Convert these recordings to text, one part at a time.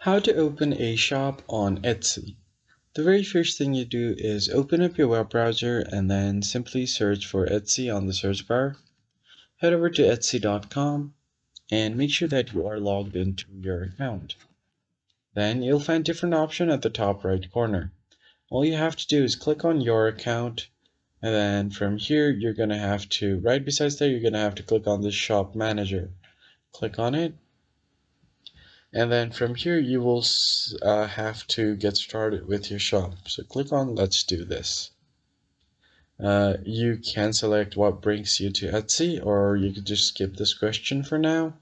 How to open a shop on Etsy. The very first thing you do is open up your web browser and then simply search for Etsy on the search bar. Head over to etsy.com and make sure that you are logged into your account. Then you'll find different options at the top right corner. All you have to do is click on your account, and then from here you're going to have to, right besides there, you're going to have to click on the shop manager. Click on it. And then from here you will have to get started with your shop. So click on Let's Do This. You can select what brings you to Etsy, or you could just skip this question for now.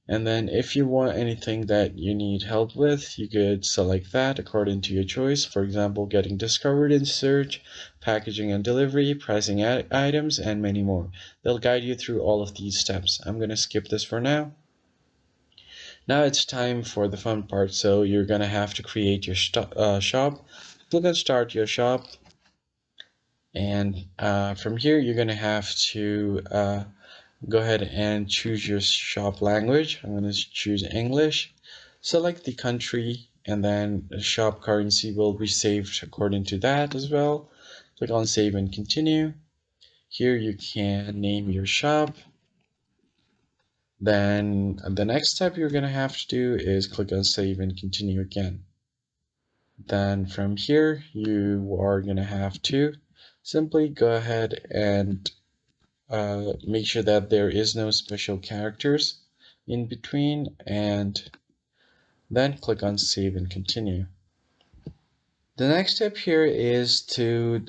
And then if you want anything that you need help with, you could select that according to your choice. For example, getting discovered in search, packaging and delivery, pricing items, and many more. They'll guide you through all of these steps. I'm going to skip this for now. Now it's time for the fun part. So you're going to have to create your shop. Click on Start Your Shop. And from here, you're going to have to go ahead and choose your shop language. I'm going to choose English. Select the country, and then the shop currency will be saved according to that as well. Click on Save and Continue. Here you can name your shop. Then the next step you're going to have to do is click on Save and Continue again. Then from here, you are going to have to simply go ahead and make sure that there is no special characters in between, and then click on Save and Continue. The next step here is to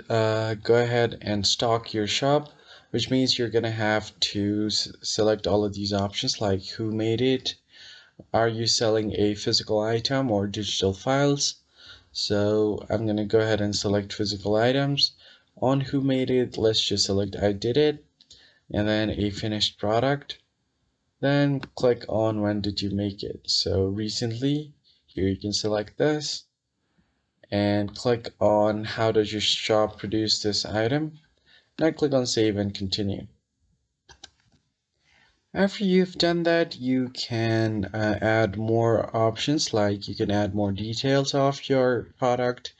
go ahead and stock your shop, which means you're going to have to select all of these options like who made it, are you selling a physical item or digital files. So I'm going to go ahead and select physical items. On who made it, let's just select I did it, and then a finished product. Then click on when did you make it. So recently, here you can select this, and click on how does your shop produce this item. Now click on Save and Continue. After you've done that, you can add more options, like you can add more details of your product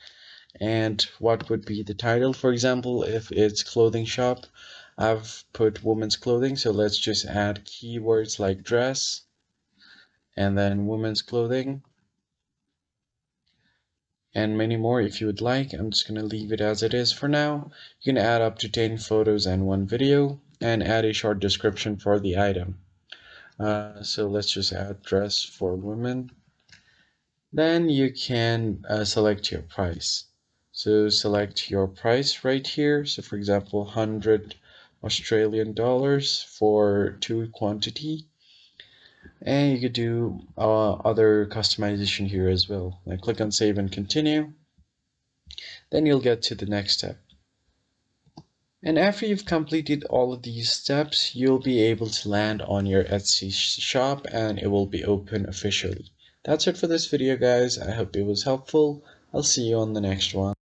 and what would be the title. For example, if it's clothing shop, I've put women's clothing, so let's just add keywords like dress and then women's clothing and many more if you would like. I'm just going to leave it as it is for now. You can add up to 10 photos and 1 video and add a short description for the item. So let's just add dress for women. Then you can select your price. So select your price right here. So for example, 100 Australian dollars for 2 quantity. And you could do other customization here as well. Now click on Save and Continue. Then you'll get to the next step. And after you've completed all of these steps, you'll be able to land on your Etsy shop and it will be open officially. That's it for this video, guys. I hope it was helpful. I'll see you on the next one.